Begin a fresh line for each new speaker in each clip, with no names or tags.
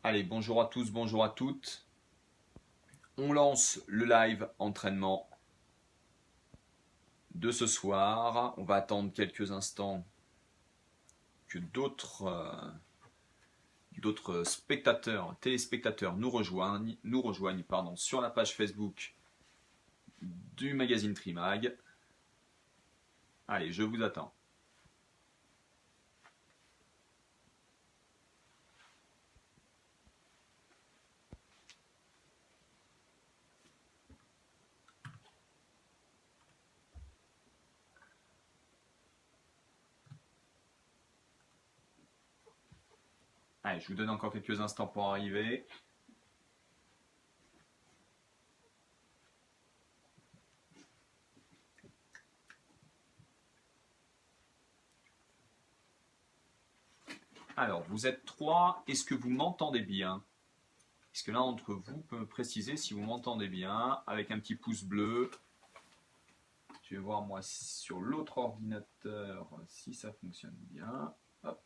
Allez, bonjour à tous, bonjour à toutes. On lance le live entraînement de ce soir. On va attendre quelques instants que d'autres spectateurs, téléspectateurs nous rejoignent sur la page Facebook du magazine Trimag. Allez, je vous attends. Allez, je vous donne encore quelques instants pour arriver. Alors, vous êtes 3. Est-ce que vous m'entendez bien? Est-ce que l'un d'entre vous peut me préciser si vous m'entendez bien avec un petit pouce bleu? Je vais voir moi sur l'autre ordinateur si ça fonctionne bien. Hop.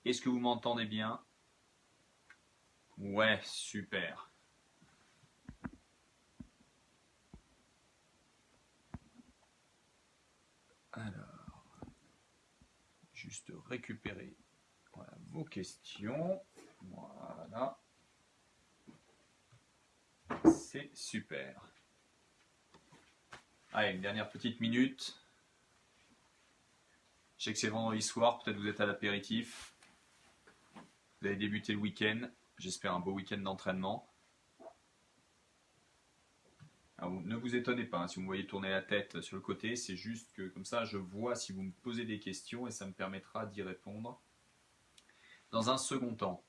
Est-ce que vous m'entendez bien? Ouais, super. Alors, juste récupérer vos questions. Voilà. C'est super. Allez, une dernière petite minute. Je sais que c'est vendredi soir, peut-être vous êtes à l'apéritif. Vous avez débuté le week-end. J'espère un beau week-end d'entraînement. Alors, ne vous étonnez pas, hein, si vous me voyez tourner la tête sur le côté, c'est juste que comme ça je vois si vous me posez des questions et ça me permettra d'y répondre dans un second temps.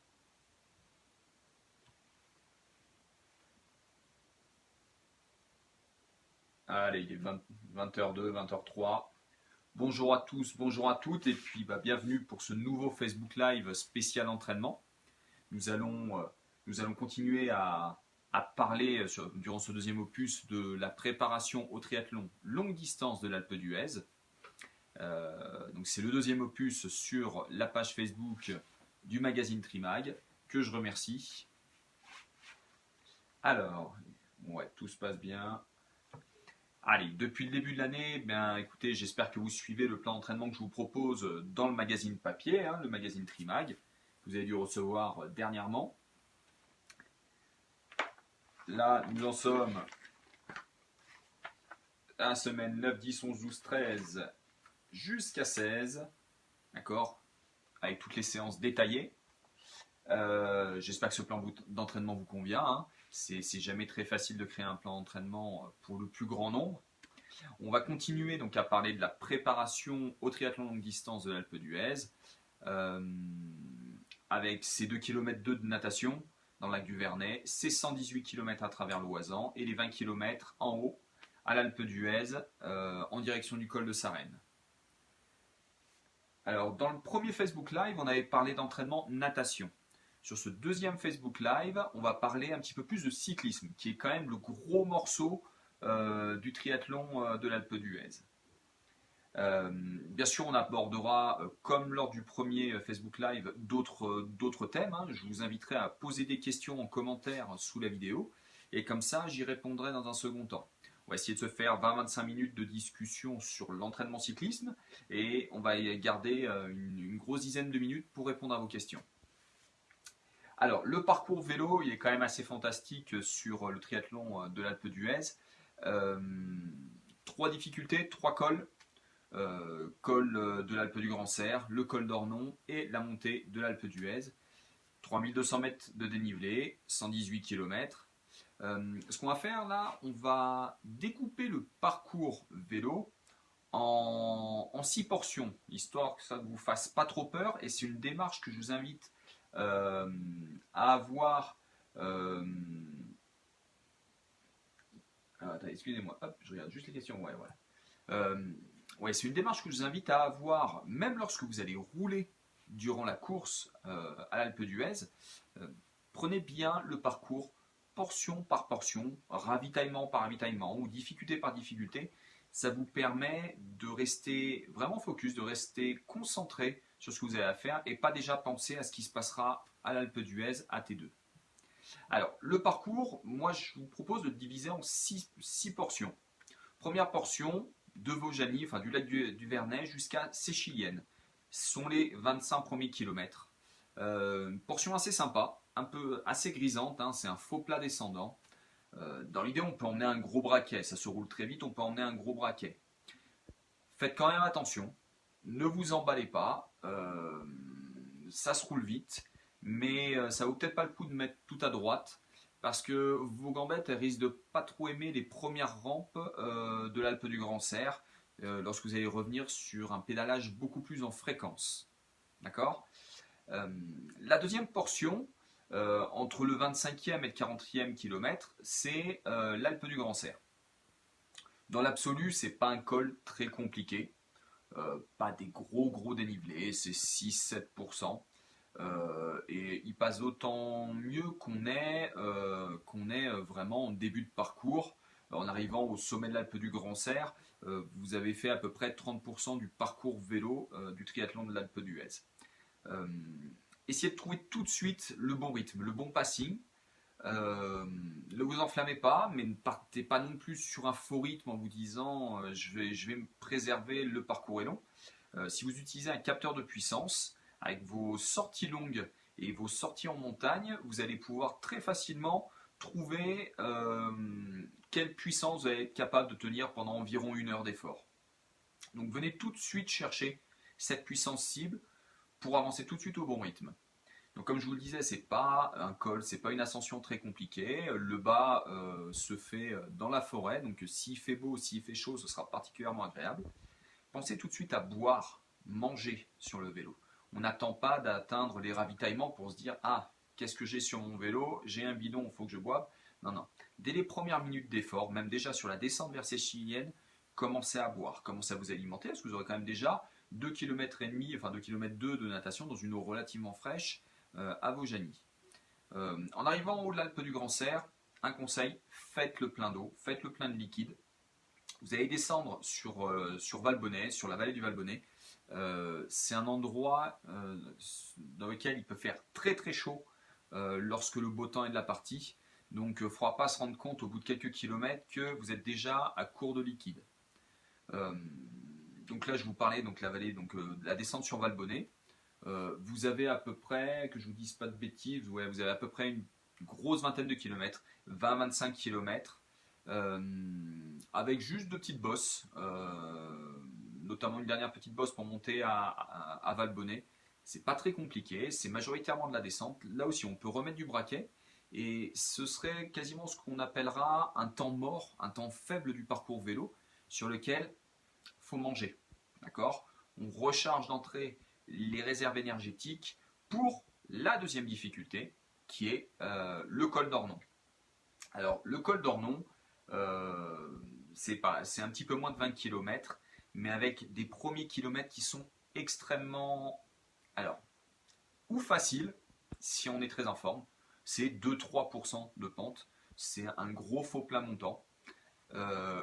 Allez, il est 20h02, 20h03. Bonjour à tous, bonjour à toutes, et puis bienvenue pour ce nouveau Facebook Live spécial entraînement. Nous allons continuer à parler durant ce deuxième opus de la préparation au triathlon longue distance de l'Alpe d'Huez. Donc c'est le deuxième opus sur la page Facebook du magazine Trimag, que je remercie. Alors, ouais, tout se passe bien. Allez, depuis le début de l'année, écoutez, j'espère que vous suivez le plan d'entraînement que je vous propose dans le magazine papier, le magazine Trimag, que vous avez dû recevoir dernièrement. Là, nous en sommes à la semaine 9, 10, 11, 12, 13 jusqu'à 16, d'accord, avec toutes les séances détaillées. J'espère que ce plan d'entraînement vous convient. Hein. C'est jamais très facile de créer un plan d'entraînement pour le plus grand nombre. On va continuer donc à parler de la préparation au triathlon longue distance de l'Alpe d'Huez, avec ses 2 km de natation dans le lac du Vernet, ses 118 km à travers l'Oisans et les 20 km en haut à l'Alpe d'Huez en direction du col de Sarenne. Alors, dans le premier Facebook Live, on avait parlé d'entraînement natation. Sur ce deuxième Facebook Live, on va parler un petit peu plus de cyclisme, qui est quand même le gros morceau du triathlon de l'Alpe d'Huez. Bien sûr, on abordera, comme lors du premier Facebook Live, d'autres thèmes. Hein. Je vous inviterai à poser des questions en commentaire sous la vidéo, et comme ça, j'y répondrai dans un second temps. On va essayer de se faire 20-25 minutes de discussion sur l'entraînement cyclisme, et on va garder une grosse dizaine de minutes pour répondre à vos questions. Alors, le parcours vélo, il est quand même assez fantastique sur le triathlon de l'Alpe d'Huez. 3 difficultés, 3 cols. Col de l'Alpe du Grand Serre, le col d'Ornon et la montée de l'Alpe d'Huez. 3200 mètres de dénivelé, 118 km. Ce qu'on va faire là, on va découper le parcours vélo en 6 portions, histoire que ça ne vous fasse pas trop peur. Et c'est une démarche que je vous invite à avoir. Attends, excusez-moi, hop, je regarde juste les questions. Ouais, voilà. Ouais, c'est une démarche que je vous invite à avoir, même lorsque vous allez rouler durant la course à l'Alpe d'Huez. Prenez bien le parcours portion par portion, ravitaillement par ravitaillement ou difficulté par difficulté. Ça vous permet de rester vraiment focus, de rester concentré sur ce que vous avez à faire et pas déjà penser à ce qui se passera à l'Alpe d'Huez à T2. Alors, le parcours, moi je vous propose de le diviser en 6 portions. Première portion, de Vaujany, enfin du lac du Vernet jusqu'à Séchilienne. Ce sont les 25 premiers kilomètres. Une portion assez sympa, un peu assez grisante, hein, c'est un faux plat descendant. Dans l'idée, on peut emmener un gros braquet, ça se roule très vite, on peut emmener un gros braquet. Faites quand même attention, ne vous emballez pas, ça se roule vite, mais ça vaut peut-être pas le coup de mettre tout à droite, parce que vos gambettes elles risquent de pas trop aimer les premières rampes de l'Alpe du Grand Serre, lorsque vous allez revenir sur un pédalage beaucoup plus en fréquence. D'accord. La deuxième portion, entre le 25e et le 40e kilomètre, c'est l'Alpe du Grand Serre. Dans l'absolu, c'est pas un col très compliqué, pas des gros dénivelés, c'est 6-7%. Et il passe d'autant mieux qu'on est vraiment en début de parcours. En arrivant au sommet de l'Alpe du Grand Serre, vous avez fait à peu près 30% du parcours vélo du triathlon de l'Alpe d'Huez. Essayez de trouver tout de suite le bon rythme, le bon passing. Ne vous enflammez pas, mais ne partez pas non plus sur un faux rythme en vous disant je vais me préserver, le parcours est long. Si vous utilisez un capteur de puissance, avec vos sorties longues et vos sorties en montagne, vous allez pouvoir très facilement trouver quelle puissance vous allez être capable de tenir pendant environ 1 heure d'effort. Donc venez tout de suite chercher cette puissance cible pour avancer tout de suite au bon rythme. Donc comme je vous le disais, c'est pas un col, c'est pas une ascension très compliquée. Le bas se fait dans la forêt, donc s'il fait beau, s'il fait chaud, ce sera particulièrement agréable. Pensez tout de suite à boire, manger sur le vélo. On n'attend pas d'atteindre les ravitaillements pour se dire ah, qu'est-ce que j'ai sur mon vélo, j'ai un bidon, il faut que je boive. Non. Dès les premières minutes d'effort, même déjà sur la descente vers Séchilienne, commencez à boire, commencez à vous alimenter, parce que vous aurez quand même déjà 2,5 km, enfin 2,2 km de natation dans une eau relativement fraîche à Vaujany. En arrivant en haut de l'Alpe du Grand Serre, un conseil, faites le plein d'eau, faites le plein de liquide. Vous allez descendre sur Valbonnet, sur la vallée du Valbonnet. C'est un endroit dans lequel il peut faire très chaud lorsque le beau temps est de la partie. Donc il ne faudra pas se rendre compte au bout de quelques kilomètres que vous êtes déjà à court de liquide. Donc là je vous parlais de la vallée, de la descente sur Valbonnet. Vous avez à peu près, que je vous dise pas de bêtises, ouais, vous avez à peu près une grosse vingtaine de kilomètres, 20-25 kilomètres, avec juste 2 petites bosses, notamment une dernière petite bosse pour monter à Valbonnet. C'est pas très compliqué, c'est majoritairement de la descente. Là aussi, on peut remettre du braquet et ce serait quasiment ce qu'on appellera un temps mort, un temps faible du parcours vélo sur lequel il faut manger. D'accord ? On recharge d'entrée les réserves énergétiques pour la deuxième difficulté qui est le col d'Ornon. Alors, le col d'Ornon, c'est un petit peu moins de 20 km, mais avec des premiers kilomètres qui sont extrêmement, ou faciles, si on est très en forme, c'est 2-3% de pente, c'est un gros faux plat montant,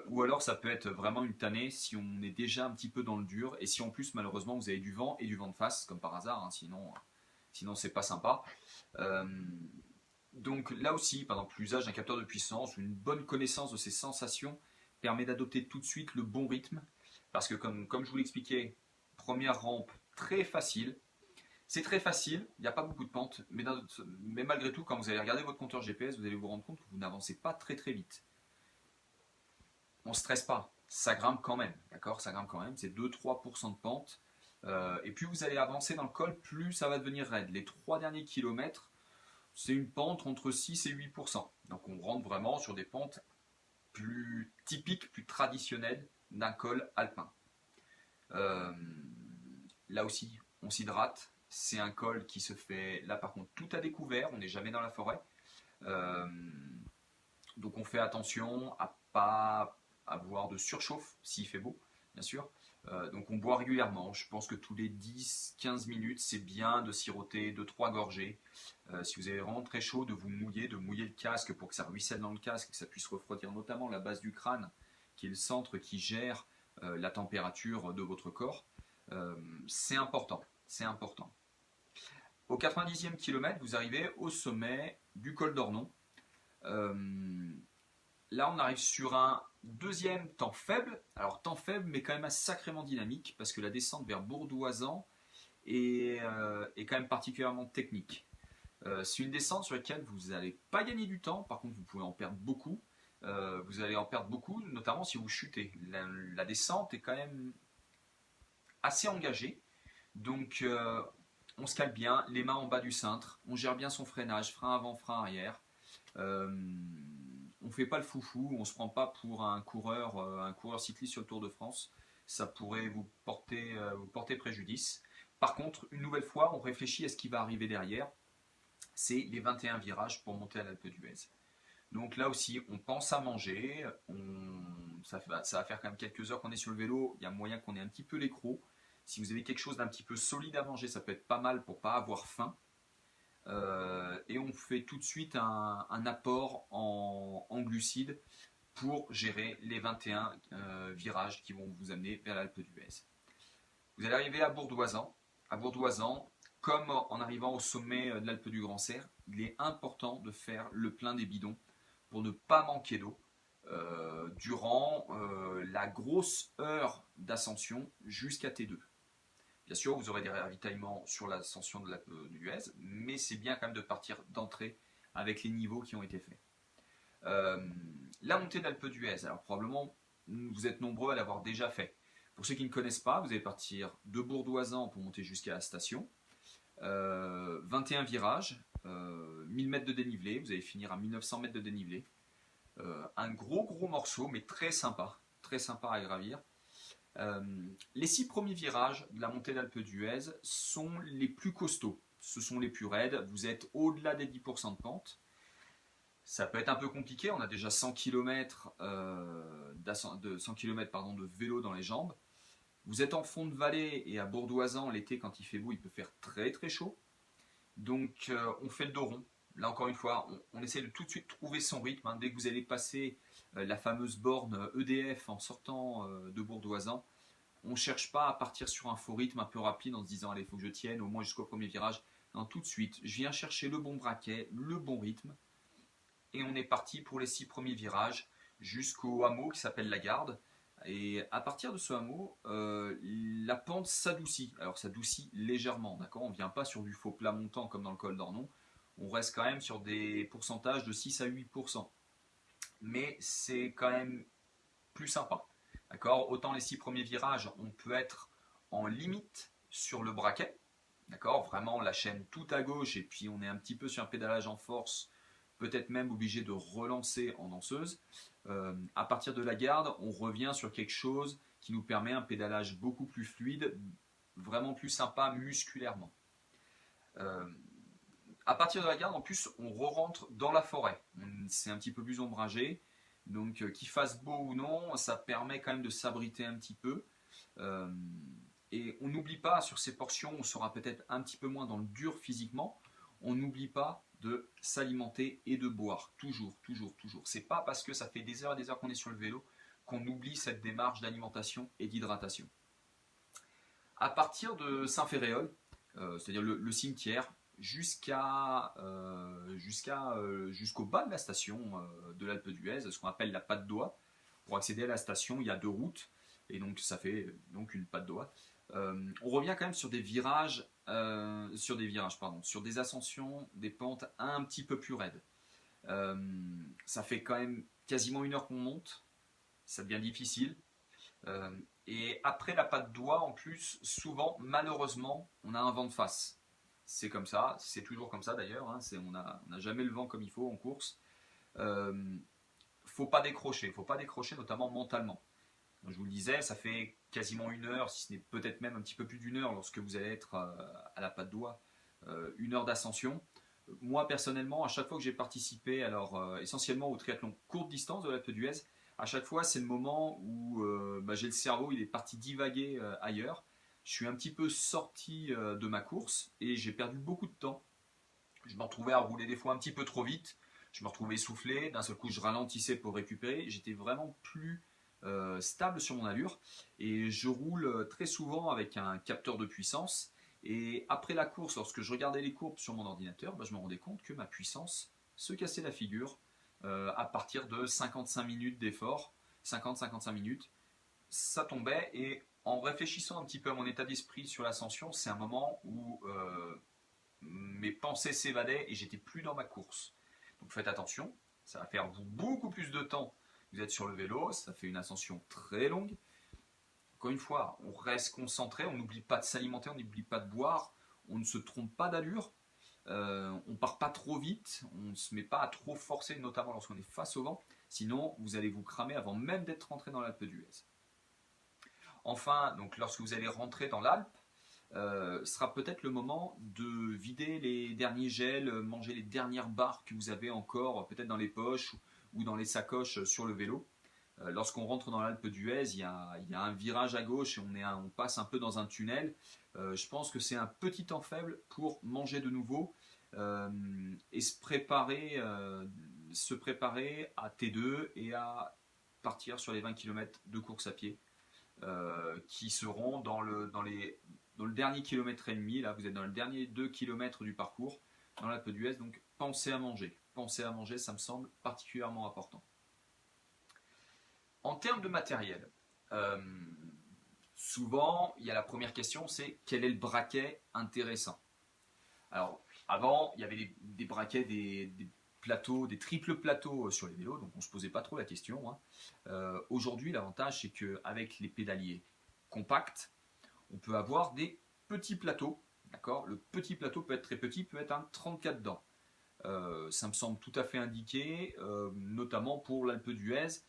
ou alors ça peut être vraiment une tannée si on est déjà un petit peu dans le dur, et si en plus malheureusement vous avez du vent et du vent de face, comme par hasard, hein, sinon c'est pas sympa. Donc là aussi, par exemple, l'usage d'un capteur de puissance ou une bonne connaissance de ses sensations permet d'adopter tout de suite le bon rythme. Parce que comme je vous l'expliquais, première rampe très facile. C'est très facile, il n'y a pas beaucoup de pentes, mais malgré tout, quand vous allez regarder votre compteur GPS, vous allez vous rendre compte que vous n'avancez pas très vite. On ne stresse pas, ça grimpe quand même, d'accord ? Ça grimpe quand même, c'est 2-3% de pente. Et plus vous allez avancer dans le col, plus ça va devenir raide. Les 3 derniers kilomètres, c'est une pente entre 6 et 8%. Donc on rentre vraiment sur des pentes plus typiques, plus traditionnelles d'un col alpin. Là aussi, on s'hydrate. C'est un col qui se fait, là par contre, tout à découvert. On n'est jamais dans la forêt. Donc on fait attention à pas avoir de surchauffe s'il fait beau, bien sûr. Donc on boit régulièrement, je pense que tous les 10-15 minutes c'est bien de siroter 2-3 gorgées. Si vous avez vraiment très chaud, de mouiller le casque pour que ça ruisselle dans le casque, que ça puisse refroidir notamment la base du crâne qui est le centre qui gère la température de votre corps. C'est important. c'est important. Au 90e kilomètre, vous arrivez au sommet du col d'Ornon. Là, on arrive sur un deuxième temps faible. Alors, temps faible, mais quand même sacrément dynamique, parce que la descente vers Bourdoisan est quand même particulièrement technique. C'est une descente sur laquelle vous n'allez pas gagner du temps, par contre, vous pouvez en perdre beaucoup. Vous allez en perdre beaucoup, notamment si vous chutez. La descente est quand même assez engagée, donc on se cale bien, les mains en bas du cintre, on gère bien son freinage, frein avant, frein arrière. On ne fait pas le foufou, on ne se prend pas pour un coureur cycliste sur le Tour de France. Ça pourrait vous porter préjudice. Par contre, une nouvelle fois, on réfléchit à ce qui va arriver derrière. C'est les 21 virages pour monter à l'Alpe d'Huez. Donc là aussi, on pense à manger. Ça va faire quand même quelques heures qu'on est sur le vélo. Il y a moyen qu'on ait un petit peu les crocs. Si vous avez quelque chose d'un petit peu solide à manger, ça peut être pas mal pour ne pas avoir faim. Et on fait tout de suite un apport en glucides pour gérer les 21 virages qui vont vous amener vers l'Alpe d'Huez. Vous allez arriver à Bourdoisan. À Bourdoisan, comme en arrivant au sommet de l'Alpe du Grand Cerf, il est important de faire le plein des bidons pour ne pas manquer d'eau durant la grosse heure d'ascension jusqu'à T2. Bien sûr, vous aurez des ravitaillements sur l'ascension de l'Alpe d'Huez, mais c'est bien quand même de partir d'entrée avec les niveaux qui ont été faits. La montée de l'Alpe d'Huez, alors probablement vous êtes nombreux à l'avoir déjà fait. Pour ceux qui ne connaissent pas, vous allez partir de Bourdoisan pour monter jusqu'à la station. 21 virages, 1000 mètres de dénivelé, vous allez finir à 1900 mètres de dénivelé. Un gros morceau, mais très sympa à gravir. Les 6 premiers virages de la montée d'Alpe d'Huez sont les plus costauds, ce sont les plus raides, vous êtes au-delà des 10% de pente. Ça peut être un peu compliqué, on a déjà 100 km, de vélo dans les jambes. Vous êtes en fond de vallée et à Bourdoisan, l'été quand il fait beau, il peut faire très chaud. Donc on fait le dos rond. Là encore une fois, on essaie de tout de suite trouver son rythme. Dès que vous allez passer la fameuse borne EDF en sortant de Bourdoisan, on ne cherche pas à partir sur un faux rythme un peu rapide en se disant allez, il faut que je tienne au moins jusqu'au premier virage. Non, tout de suite, je viens chercher le bon braquet, le bon rythme. Et on est parti pour les 6 premiers virages jusqu'au hameau qui s'appelle la Garde. Et à partir de ce hameau, la pente s'adoucit. Alors s'adoucit légèrement, d'accord. On ne vient pas sur du faux plat montant comme dans le col d'Ornon. On reste quand même sur des pourcentages de 6 à 8%. Mais c'est quand même plus sympa. D'accord. Autant les 6 premiers virages, on peut être en limite sur le braquet. D'accord. Vraiment la chaîne tout à gauche et puis on est un petit peu sur un pédalage en force. Peut-être même obligé de relancer en danseuse. À partir de la Garde, on revient sur quelque chose qui nous permet un pédalage beaucoup plus fluide, vraiment plus sympa musculairement. À partir de la Garde, en plus, on re-rentre dans la forêt. C'est un petit peu plus ombragé, donc qu'il fasse beau ou non, ça permet quand même de s'abriter un petit peu. Et on n'oublie pas, sur ces portions, on sera peut-être un petit peu moins dans le dur physiquement, on n'oublie pas de s'alimenter et de boire, toujours. C'est pas parce que ça fait des heures et des heures qu'on est sur le vélo qu'on oublie cette démarche d'alimentation et d'hydratation. À partir de Saint-Féréol, c'est-à-dire le cimetière, jusqu'au bas de la station de l'Alpe d'Huez, ce qu'on appelle la patte d'oie. Pour accéder à la station, il y a 2 routes, et donc ça fait donc une patte d'oie. On revient quand même sur des virages, sur des ascensions, des pentes un petit peu plus raides. Ça fait quand même quasiment 1 heure qu'on monte, ça devient difficile. Et après la patte d'oie, en plus, souvent, malheureusement, on a un vent de face. C'est comme ça, c'est toujours comme ça d'ailleurs, hein, on n'a jamais le vent comme il faut en course. Faut pas décrocher notamment mentalement. Donc, je vous le disais, ça fait quasiment 1 heure, si ce n'est peut-être même un petit peu plus d'1 heure lorsque vous allez être à la patte d'oie, 1 heure d'ascension. Moi personnellement, à chaque fois que j'ai participé, alors essentiellement au triathlon courte distance de l'Alpe d'Huez, à chaque fois c'est le moment où j'ai le cerveau, il est parti divaguer ailleurs. Je suis un petit peu sorti de ma course et j'ai perdu beaucoup de temps. Je me retrouvais à rouler des fois un petit peu trop vite, je me retrouvais essoufflé, d'un seul coup je ralentissais pour récupérer, j'étais vraiment plus stable sur mon allure et je roule très souvent avec un capteur de puissance Et après la course, lorsque je regardais les courbes sur mon ordinateur, je me rendais compte que ma puissance se cassait la figure à partir de 55 minutes d'effort, 50-55 minutes, ça tombait. Et en réfléchissant un petit peu à mon état d'esprit sur l'ascension, c'est un moment où mes pensées s'évadaient et j'étais plus dans ma course. Donc faites attention, ça va faire beaucoup plus de temps que vous êtes sur le vélo, ça fait une ascension très longue. Encore une fois, on reste concentré, on n'oublie pas de s'alimenter, on n'oublie pas de boire, on ne se trompe pas d'allure, on part pas trop vite, on ne se met pas à trop forcer, notamment lorsqu'on est face au vent, sinon vous allez vous cramer avant même d'être rentré dans l'Alpe d'Huez. Enfin, donc lorsque vous allez rentrer dans l'Alpe, sera peut-être le moment de vider les derniers gels, manger les dernières barres que vous avez encore peut-être dans les poches ou dans les sacoches sur le vélo. Lorsqu'on rentre dans l'Alpe d'Huez, il y a un virage à gauche et on passe un peu dans un tunnel. Je pense que c'est un petit temps faible pour manger de nouveau et se préparer à T2 et à partir sur les 20 km de course à pied qui seront dans le dernier kilomètre et demi. Là, vous êtes dans le dernier 2 km du parcours dans l'Alpe d'Huez, donc pensez à manger. Pensez à manger, ça me semble particulièrement important. En termes de matériel, souvent, il y a la première question, c'est quel est le braquet intéressant? Alors, avant, il y avait des braquets, des plateaux, des triples plateaux sur les vélos, donc on ne se posait pas trop la question. Aujourd'hui, l'avantage, c'est qu'avec les pédaliers compacts, on peut avoir des petits plateaux. D'accord, le petit plateau peut être très petit, peut être un 34 dents. Ça me semble tout à fait indiqué, notamment pour l'Alpe d'Huez,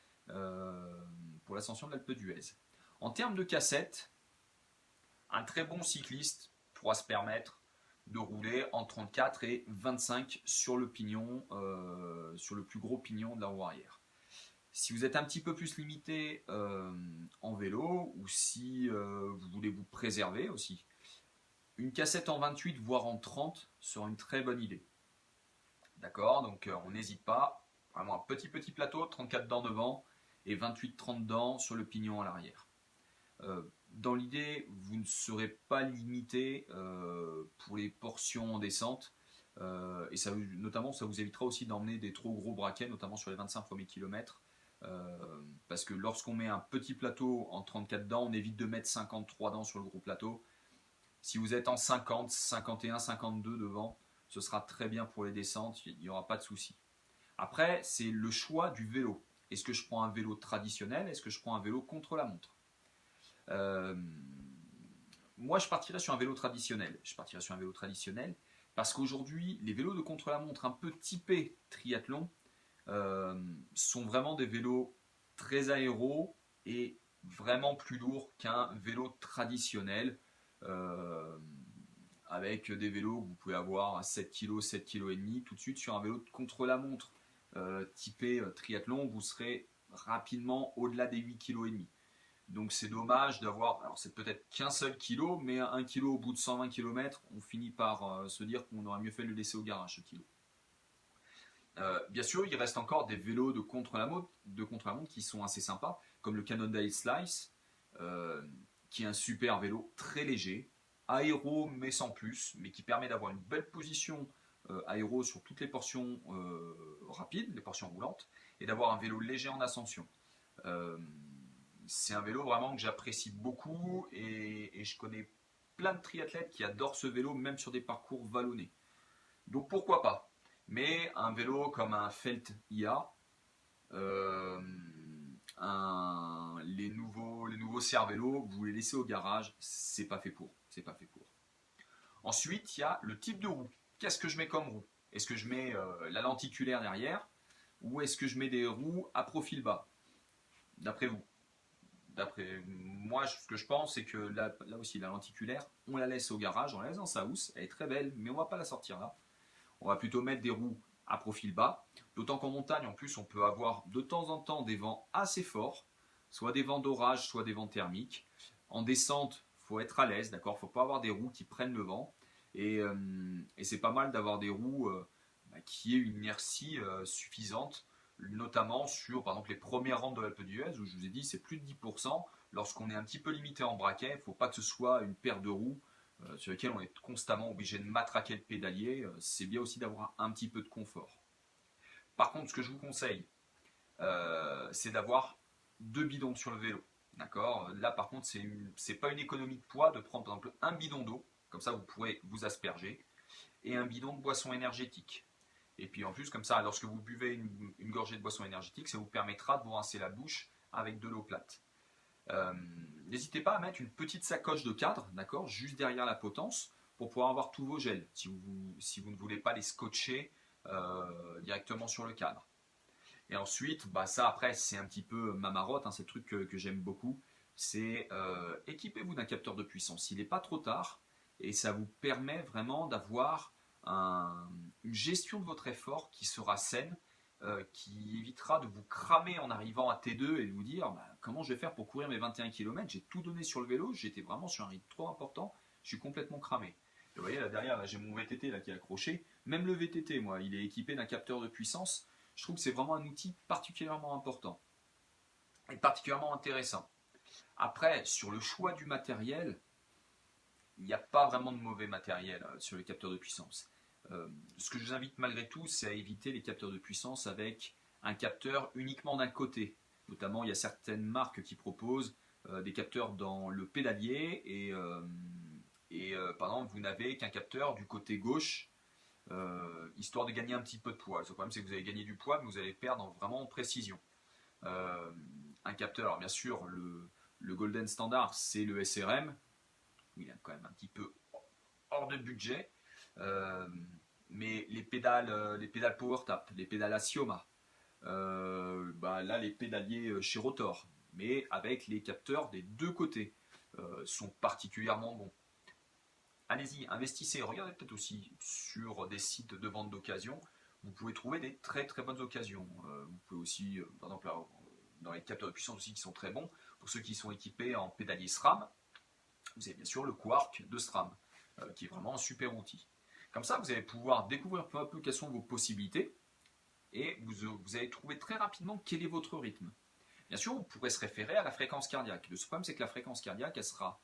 pour l'ascension de l'Alpe d'Huez. En termes de cassettes, un très bon cycliste pourra se permettre de rouler en 34 et 25 sur le pignon, sur le plus gros pignon de la roue arrière. Si vous êtes un petit peu plus limité en vélo ou si vous voulez vous préserver aussi, une cassette en 28 voire en 30 sera une très bonne idée. D'accord, donc on n'hésite pas, vraiment un petit plateau, 34 dents devant et 28-30 dents sur le pignon à l'arrière. Dans l'idée, vous ne serez pas limité pour les portions en descente et notamment ça vous évitera aussi d'emmener des trop gros braquets, notamment sur les 25 premiers kilomètres. Parce que lorsqu'on met un petit plateau en 34 dents, on évite de mettre 53 dents sur le gros plateau. Si vous êtes en 50, 51, 52 devant, ce sera très bien pour les descentes, il n'y aura pas de souci. Après, c'est le choix du vélo. Est-ce que je prends un vélo traditionnel? Est-ce que je prends un vélo contre la montre? Moi, je partirais sur un vélo traditionnel. Parce qu'aujourd'hui, les vélos de contre-la-montre un peu typés triathlon sont vraiment des vélos très aéros et vraiment plus lourds qu'un vélo traditionnel avec des vélos que vous pouvez avoir à 7 kg, 7 kg et demi. Tout de suite sur un vélo de contre-la-montre typé triathlon, vous serez rapidement au-delà des 8 kg et demi. Donc c'est dommage d'avoir, alors c'est peut-être qu'un seul kilo, mais un kilo au bout de 120 km, on finit par se dire qu'on aurait mieux fait de le laisser au garage ce kilo. Bien sûr, il reste encore des vélos de contre-la-montre qui sont assez sympas, comme le Cannondale Slice, qui est un super vélo très léger, aéro mais sans plus, mais qui permet d'avoir une belle position aéro sur toutes les portions rapides, les portions roulantes, et d'avoir un vélo léger en ascension. C'est un vélo vraiment que j'apprécie beaucoup et je connais plein de triathlètes qui adorent ce vélo, même sur des parcours vallonnés. Donc pourquoi pas? Mais un vélo comme un Felt IA, les nouveaux Cervélo, vous les laissez au garage, c'est pas fait pour. Ensuite, il y a le type de roue. Qu'est-ce que je mets comme roue? Est-ce que je mets la lenticulaire derrière ou est-ce que je mets des roues à profil bas? D'après vous? D'après moi, ce que je pense, c'est que là aussi, la lenticulaire, on la laisse au garage, on la laisse dans sa housse, elle est très belle, mais on ne va pas la sortir là. On va plutôt mettre des roues à profil bas, d'autant qu'en montagne, en plus, on peut avoir de temps en temps des vents assez forts, soit des vents d'orage, soit des vents thermiques. En descente, il faut être à l'aise, d'accord? Il ne faut pas avoir des roues qui prennent le vent, et c'est pas mal d'avoir des roues qui aient une inertie suffisante, notamment sur par exemple les premières rampes de l'Alpe d'Huez où je vous ai dit c'est plus de 10%. Lorsqu'on est un petit peu limité en braquet, il ne faut pas que ce soit une paire de roues sur lesquels on est constamment obligé de matraquer le pédalier, c'est bien aussi d'avoir un petit peu de confort. Par contre, ce que je vous conseille, c'est d'avoir 2 bidons sur le vélo. D'accord. Là, par contre, c'est pas une économie de poids de prendre par exemple un bidon d'eau, comme ça vous pourrez vous asperger, et un bidon de boisson énergétique. Et puis en plus, comme ça, lorsque vous buvez une gorgée de boisson énergétique, ça vous permettra de vous rincer la bouche avec de l'eau plate. Euh, N'hésitez pas à mettre une petite sacoche de cadre, d'accord, juste derrière la potence, pour pouvoir avoir tous vos gels, si vous ne voulez pas les scotcher directement sur le cadre. Et ensuite, bah ça après, c'est un petit peu ma marotte, hein, c'est le truc que j'aime beaucoup, c'est équipez-vous d'un capteur de puissance. Il n'est pas trop tard, et ça vous permet vraiment d'avoir une gestion de votre effort qui sera saine, qui évitera de vous cramer en arrivant à T2 et de vous dire bah, comment je vais faire pour courir mes 21 km. J'ai tout donné sur le vélo, j'étais vraiment sur un rythme trop important, je suis complètement cramé. Et vous voyez là derrière, là, j'ai mon VTT là, qui est accroché. Même le VTT, moi, il est équipé d'un capteur de puissance. Je trouve que c'est vraiment un outil particulièrement important et particulièrement intéressant. Après, sur le choix du matériel, il n'y a pas vraiment de mauvais matériel sur les capteurs de puissance. Ce que je vous invite malgré tout, c'est à éviter les capteurs de puissance avec un capteur uniquement d'un côté. Notamment, il y a certaines marques qui proposent des capteurs dans le pédalier par exemple, vous n'avez qu'un capteur du côté gauche, histoire de gagner un petit peu de poids. Le problème, c'est que vous allez gagner du poids, mais vous allez perdre vraiment en précision. Un capteur, alors bien sûr, le Golden Standard, c'est le SRM. Il est quand même un petit peu hors de budget. Mais les pédales PowerTap, les pédales Asioma, bah là les pédaliers chez Rotor, mais avec les capteurs des deux côtés, sont particulièrement bons. Allez-y, investissez, regardez peut-être aussi sur des sites de vente d'occasion, vous pouvez trouver des très très bonnes occasions. Vous pouvez aussi, par exemple, dans les capteurs de puissance aussi qui sont très bons, pour ceux qui sont équipés en pédalier SRAM, vous avez bien sûr le Quark de SRAM, qui est vraiment un super outil. Comme ça, vous allez pouvoir découvrir peu à peu quelles sont vos possibilités et vous allez trouver très rapidement quel est votre rythme. Bien sûr, vous pourrez se référer à la fréquence cardiaque. Le problème, c'est que la fréquence cardiaque, elle sera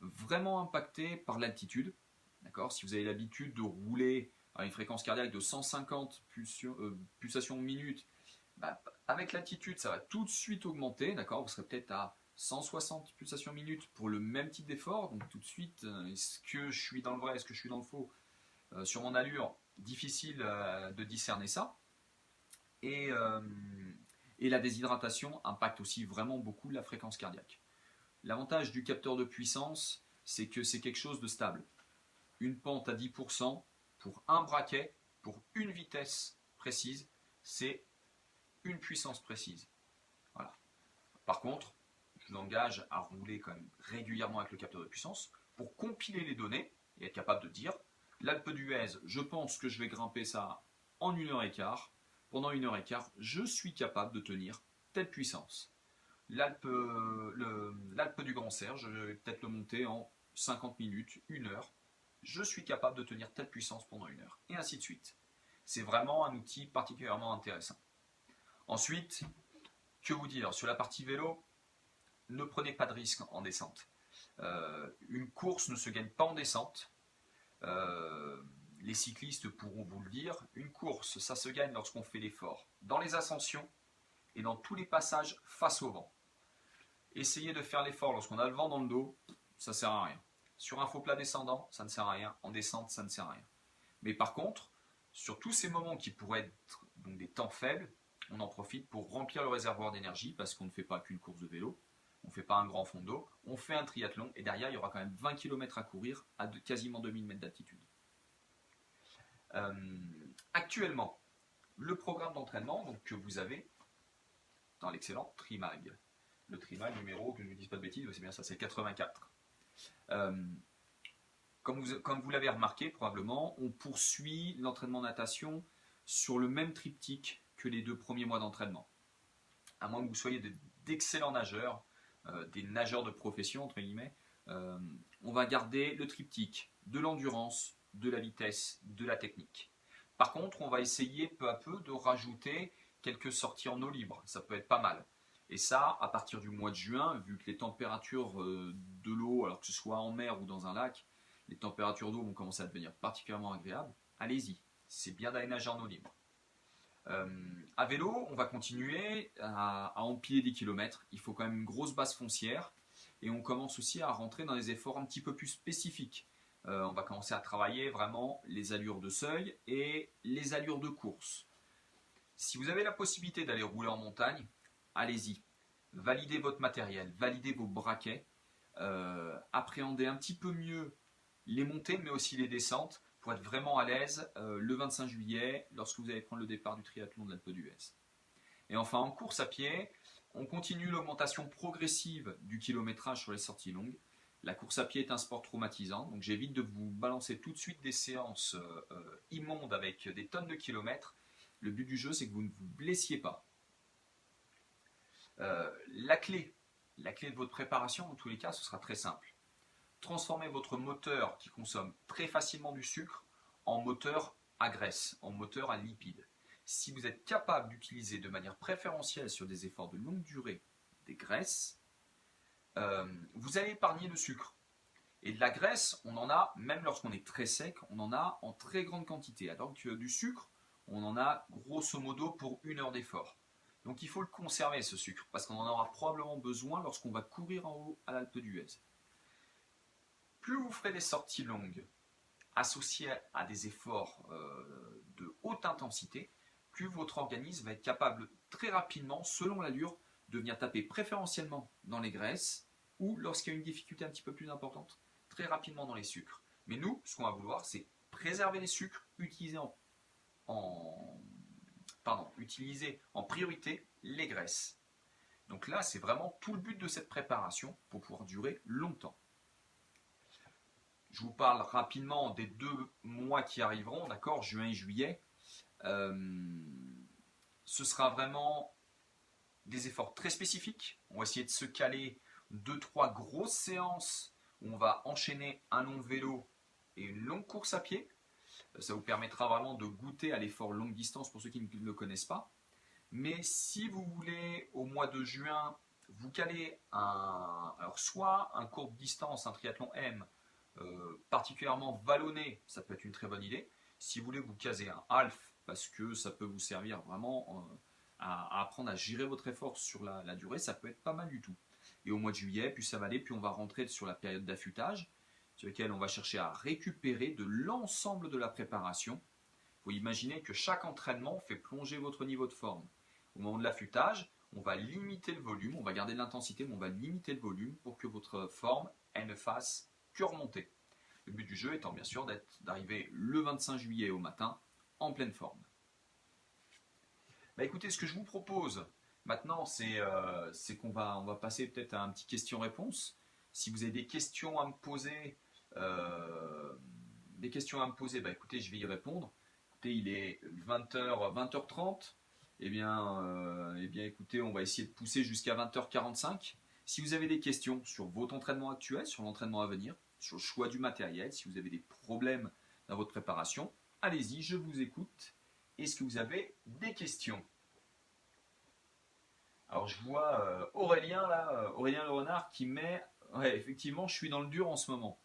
vraiment impactée par l'altitude. D'accord ? Si vous avez l'habitude de rouler à une fréquence cardiaque de 150 pulsations minute, bah, avec l'altitude, ça va tout de suite augmenter. D'accord ? Vous serez peut-être à 160 pulsations minute pour le même type d'effort. Donc tout de suite, est-ce que je suis dans le vrai, est-ce que je suis dans le faux ? Sur mon allure, difficile de discerner ça. Et la déshydratation impacte aussi vraiment beaucoup la fréquence cardiaque. L'avantage du capteur de puissance, c'est que c'est quelque chose de stable. Une pente à 10% pour un braquet, pour une vitesse précise, c'est une puissance précise. Voilà. Par contre, je vous engage à rouler quand même régulièrement avec le capteur de puissance pour compiler les données et être capable de dire l'Alpe d'Huez, je pense que je vais grimper ça en 1h15. Pendant 1h15, je suis capable de tenir telle puissance. L'Alpe du Grand Serre, je vais peut-être le monter en 50 minutes, 1 heure. Je suis capable de tenir telle puissance pendant 1 heure. Et ainsi de suite. C'est vraiment un outil particulièrement intéressant. Ensuite, que vous dire sur la partie vélo, ne prenez pas de risque en descente. Une course ne se gagne pas en descente. Les cyclistes pourront vous le dire, une course, ça se gagne lorsqu'on fait l'effort dans les ascensions et dans tous les passages face au vent. Essayez de faire l'effort lorsqu'on a le vent dans le dos, ça ne sert à rien. Sur un faux plat descendant, ça ne sert à rien. En descente, ça ne sert à rien. Mais par contre, sur tous ces moments qui pourraient être donc des temps faibles, on en profite pour remplir le réservoir d'énergie parce qu'on ne fait pas qu'une course de vélo, on ne fait pas un grand fond d'eau, on fait un triathlon et derrière il y aura quand même 20 km à courir à quasiment 2000 mètres d'altitude. Actuellement, le programme d'entraînement donc, que vous avez dans l'excellent Trimag. Le Trimag numéro, que je ne vous dise pas de bêtises, c'est bien ça, c'est 84. Comme vous l'avez remarqué probablement, on poursuit l'entraînement natation sur le même triptyque que les 2 premiers mois d'entraînement. À moins que vous soyez d'excellents nageurs, des nageurs de profession entre guillemets, on va garder le triptyque de l'endurance, de la vitesse, de la technique. Par contre, on va essayer peu à peu de rajouter quelques sorties en eau libre, ça peut être pas mal. Et ça, à partir du mois de juin, vu que les températures de l'eau, alors que ce soit en mer ou dans un lac, les températures d'eau vont commencer à devenir particulièrement agréables, allez-y, c'est bien d'aller nager en eau libre. À vélo, on va continuer à empiler des kilomètres, il faut quand même une grosse base foncière, et on commence aussi à rentrer dans des efforts un petit peu plus spécifiques. On va commencer à travailler vraiment les allures de seuil et les allures de course. Si vous avez la possibilité d'aller rouler en montagne, allez-y. Validez votre matériel, validez vos braquets, appréhendez un petit peu mieux les montées mais aussi les descentes pour être vraiment à l'aise le 25 juillet lorsque vous allez prendre le départ du triathlon de l'Alpe d'Huez. Et enfin en course à pied, on continue l'augmentation progressive du kilométrage sur les sorties longues. La course à pied est un sport traumatisant, donc j'évite de vous balancer tout de suite des séances immondes avec des tonnes de kilomètres. Le but du jeu, c'est que vous ne vous blessiez pas. La clé de votre préparation, dans tous les cas, ce sera très simple. Transformez votre moteur qui consomme très facilement du sucre en moteur à graisse, en moteur à lipides. Si vous êtes capable d'utiliser de manière préférentielle sur des efforts de longue durée des graisses, vous allez épargner le sucre. Et de la graisse, on en a, même lorsqu'on est très sec, on en a en très grande quantité. Alors que du sucre, on en a grosso modo pour 1 heure d'effort. Donc il faut le conserver ce sucre, parce qu'on en aura probablement besoin lorsqu'on va courir en haut à l'Alpe d'Huez. Plus vous ferez des sorties longues associées à des efforts de haute intensité, plus votre organisme va être capable très rapidement, selon l'allure, de venir taper préférentiellement dans les graisses ou lorsqu'il y a une difficulté un petit peu plus importante, très rapidement dans les sucres. Mais nous, ce qu'on va vouloir, c'est préserver les sucres, utiliser en priorité les graisses. Donc là, c'est vraiment tout le but de cette préparation pour pouvoir durer longtemps. Je vous parle rapidement des 2 mois qui arriveront, d'accord, juin et juillet. Ce sera vraiment des efforts très spécifiques. On va essayer de se caler 2-3 grosses séances où on va enchaîner un long vélo et une longue course à pied. Ça vous permettra vraiment de goûter à l'effort longue distance pour ceux qui ne le connaissent pas. Mais si vous voulez, au mois de juin, vous caler soit un courte distance, un triathlon M, particulièrement vallonné, ça peut être une très bonne idée. Si vous voulez vous caser un half, parce que ça peut vous servir vraiment à apprendre à gérer votre effort sur la durée, ça peut être pas mal du tout. Et au mois de juillet, plus ça va aller, plus on va rentrer sur la période d'affûtage, sur laquelle on va chercher à récupérer de l'ensemble de la préparation. Il faut imaginer que chaque entraînement fait plonger votre niveau de forme. Au moment de l'affûtage, on va limiter le volume, on va garder de l'intensité, mais on va limiter le volume pour que votre forme, elle ne fasse que remonter. Le but du jeu étant bien sûr d'arriver le 25 juillet au matin en pleine forme. Bah écoutez, ce que je vous propose maintenant, c'est qu'on va passer peut-être à un petit question-réponse. Si vous avez des questions à me poser, bah écoutez, je vais y répondre. Écoutez, il est 20h30. Eh bien, écoutez, on va essayer de pousser jusqu'à 20h45. Si vous avez des questions sur votre entraînement actuel, sur l'entraînement à venir, sur le choix du matériel, si vous avez des problèmes dans votre préparation, allez-y, je vous écoute. Est-ce que vous avez des questions? Alors je vois Aurélien là, Aurélien Le Renard qui met, ouais, effectivement, je suis dans le dur en ce moment.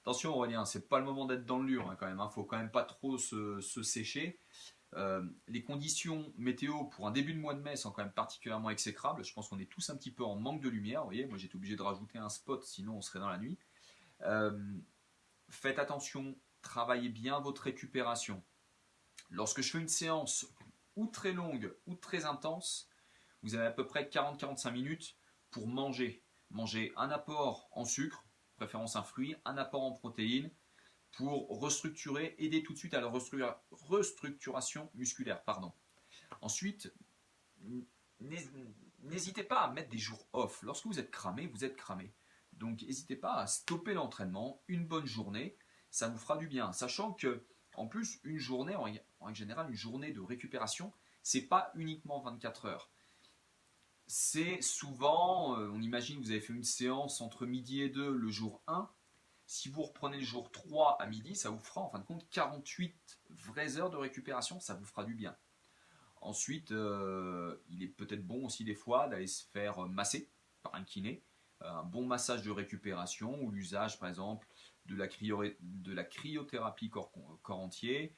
Attention Aurélien, c'est pas le moment d'être dans le dur hein, quand même. Faut quand même pas trop se sécher. Les conditions météo pour un début de mois de mai sont quand même particulièrement exécrables. Je pense qu'on est tous un petit peu en manque de lumière. Vous voyez, moi j'étais obligé de rajouter un spot, sinon on serait dans la nuit. Faites attention, travaillez bien votre récupération. Lorsque je fais une séance ou très longue ou très intense, vous avez à peu près 40-45 minutes pour manger. Manger un apport en sucre, préférence un fruit, un apport en protéines, pour restructurer, aider tout de suite à la restructuration musculaire. Ensuite, n'hésitez pas à mettre des jours off. Lorsque vous êtes cramé, vous êtes cramé. Donc n'hésitez pas à stopper l'entraînement, une bonne journée, ça vous fera du bien. Sachant que, en plus, une journée, en règle générale, une journée de récupération, c'est pas uniquement 24 heures. C'est souvent, on imagine que vous avez fait une séance entre midi et 2 le jour 1. Si vous reprenez le jour 3 à midi, ça vous fera en fin de compte 48 vraies heures de récupération, ça vous fera du bien. Ensuite, il est peut-être bon aussi des fois d'aller se faire masser par un kiné. Un bon massage de récupération ou l'usage par exemple de la cryothérapie corps entier,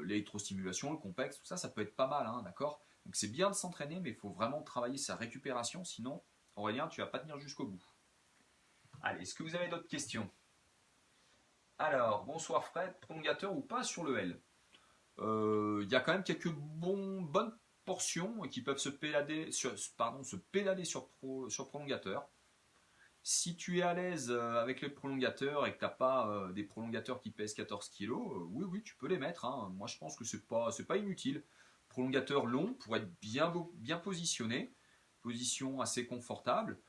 l'électrostimulation, le complexe, tout ça, ça peut être pas mal, hein, d'accord? Donc c'est bien de s'entraîner, mais il faut vraiment travailler sa récupération, sinon, Aurélien, tu vas pas tenir jusqu'au bout. Allez, est-ce que vous avez d'autres questions? Alors, bonsoir Fred, prolongateur ou pas sur le L? Il y a quand même quelques bonnes portions qui peuvent se pédaler sur prolongateur. Si tu es à l'aise avec les prolongateurs et que tu n'as pas des prolongateurs qui pèsent 14 kg, oui, oui, tu peux les mettre, hein. Moi, je pense que c'est pas inutile. Prolongateur long pour être bien positionné, position assez confortable.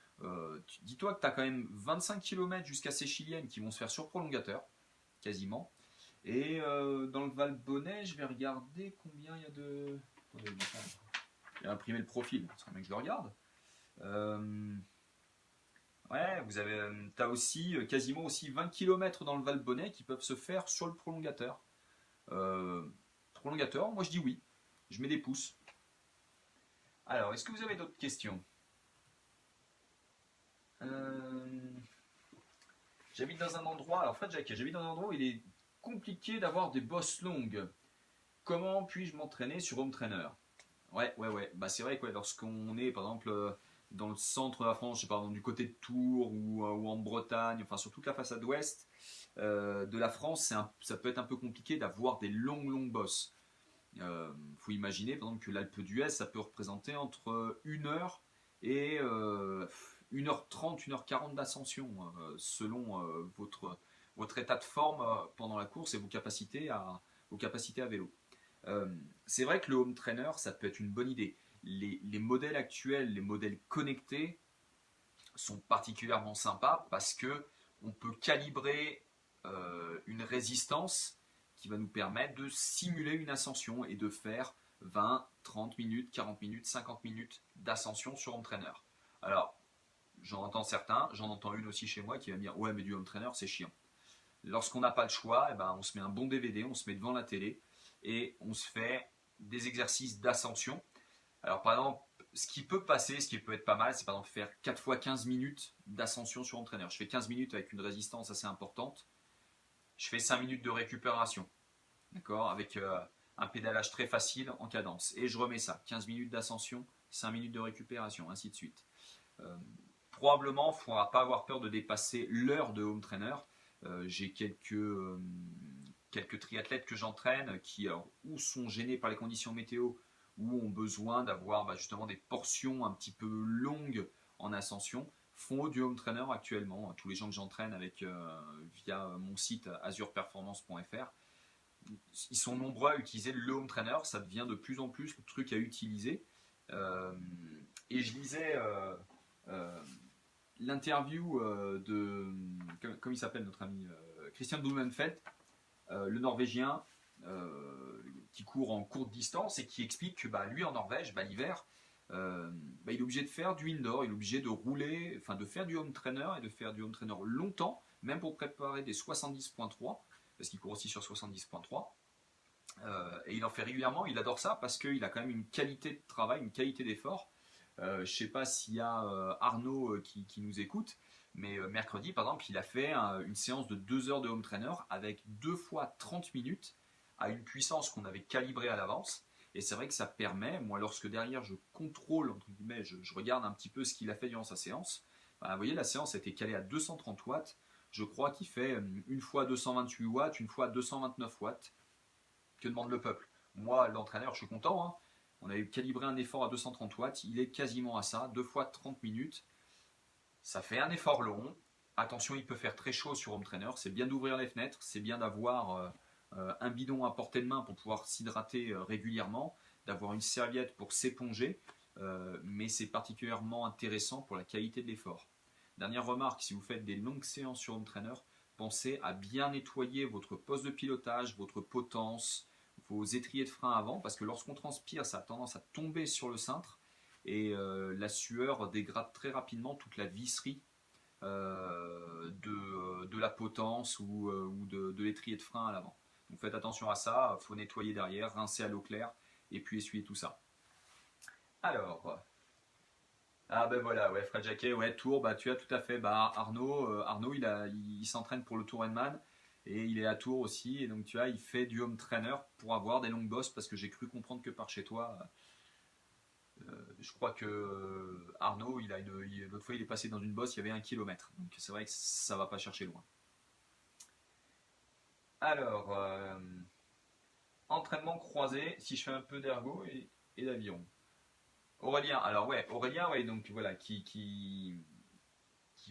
Dis-toi que tu as quand même 25 km jusqu'à Séchilienne qui vont se faire sur prolongateur, quasiment. Et dans le Val-Bonnet, je vais regarder combien il y a de. Attendez, j'ai imprimé le profil, c'est quand même que je le regarde. Ouais, t'as aussi quasiment aussi 20 km dans le Val-Bonnet qui peuvent se faire sur le prolongateur. Prolongateur, moi je dis oui. Je mets des pouces. Alors, est-ce que vous avez d'autres questions? J'habite dans un endroit, alors Fred Jacquet, j'habite dans un endroit où il est compliqué d'avoir des bosses longues. Comment puis-je m'entraîner sur Home Trainer? Ouais. Bah, c'est vrai que ouais, lorsqu'on est, par exemple, dans le centre de la France, je sais pas, du côté de Tours ou en Bretagne, enfin sur toute la façade ouest de la France, ça peut être un peu compliqué d'avoir des longues bosses. Faut imaginer, par exemple, que l'Alpe d'Huez, ça peut représenter entre 1 heure et 1h30, 1h40 d'ascension, selon votre état de forme pendant la course et vos capacités à vélo. C'est vrai que le home trainer, ça peut être une bonne idée. Les modèles actuels, les modèles connectés, sont particulièrement sympas parce que on peut calibrer une résistance qui va nous permettre de simuler une ascension et de faire 20, 30 minutes, 40 minutes, 50 minutes d'ascension sur home trainer. Alors, j'en entends certains, j'en entends une aussi chez moi qui va me dire ouais mais du home trainer c'est chiant. Lorsqu'on n'a pas le choix, eh ben, on se met un bon DVD, on se met devant la télé et on se fait des exercices d'ascension. Alors par exemple, ce qui peut passer, ce qui peut être pas mal, c'est par exemple faire 4 fois 15 minutes d'ascension sur entraîneur. Je fais 15 minutes avec une résistance assez importante. Je fais 5 minutes de récupération, d'accord, avec un pédalage très facile en cadence. Et je remets ça, 15 minutes d'ascension, 5 minutes de récupération, ainsi de suite. Probablement, il ne faudra pas avoir peur de dépasser l'heure de home trainer. J'ai quelques triathlètes que j'entraîne qui ou sont gênés par les conditions météo ou ont besoin d'avoir justement des portions un petit peu longues en ascension, font du home trainer actuellement. Tous les gens que j'entraîne via mon site azurperformance.fr, ils sont nombreux à utiliser le home trainer. Ça devient de plus en plus le truc à utiliser. Et je lisais l'interview comme il s'appelle notre ami Christian Blumenfeld, le Norvégien qui court en courte distance et qui explique que lui en Norvège, l'hiver, il est obligé de faire du indoor, il est obligé de rouler, enfin de faire du home trainer et de faire du home trainer longtemps, même pour préparer des 70.3, parce qu'il court aussi sur 70.3. Et il en fait régulièrement, il adore ça parce qu'il a quand même une qualité de travail, une qualité d'effort. Je ne sais pas s'il y a Arnaud qui nous écoute, mais mercredi par exemple, il a fait une séance de 2 heures de home trainer avec 2 fois 30 minutes à une puissance qu'on avait calibrée à l'avance. Et c'est vrai que ça permet, moi lorsque derrière je contrôle, entre guillemets, je regarde un petit peu ce qu'il a fait durant sa séance, vous voyez la séance a été calée à 230 watts, je crois qu'il fait une fois 228 watts, une fois 229 watts. Que demande le peuple? Moi l'entraîneur je suis content, hein. On avait calibré un effort à 230 watts, il est quasiment à ça, 2 fois 30 minutes. Ça fait un effort long. Attention, il peut faire très chaud sur home trainer. C'est bien d'ouvrir les fenêtres, c'est bien d'avoir un bidon à portée de main pour pouvoir s'hydrater régulièrement, d'avoir une serviette pour s'éponger, mais c'est particulièrement intéressant pour la qualité de l'effort. Dernière remarque, si vous faites des longues séances sur home trainer, pensez à bien nettoyer votre poste de pilotage, votre potence, vos étriers de frein avant, parce que lorsqu'on transpire, ça a tendance à tomber sur le cintre et la sueur dégrade très rapidement toute la visserie de la potence ou de l'étrier de frein à l'avant. Donc faites attention à ça, il faut nettoyer derrière, rincer à l'eau claire et puis essuyer tout ça. Alors Ah ben voilà, ouais, Fred Jacquet, ouais, Tour, bah tu as tout à fait. Bah Arnaud, il s'entraîne pour le Tourman et il est à Tours aussi. Et donc tu vois, il fait du home trainer pour avoir des longues bosses parce que j'ai cru comprendre que par chez toi, je crois que Arnaud, l'autre fois il est passé dans une bosse, il y avait 1 kilomètre. Donc c'est vrai que ça va pas chercher loin. Alors, entraînement croisé, si je fais un peu d'ergo et d'aviron. Aurélien, alors ouais, Aurélien, ouais, donc voilà, qui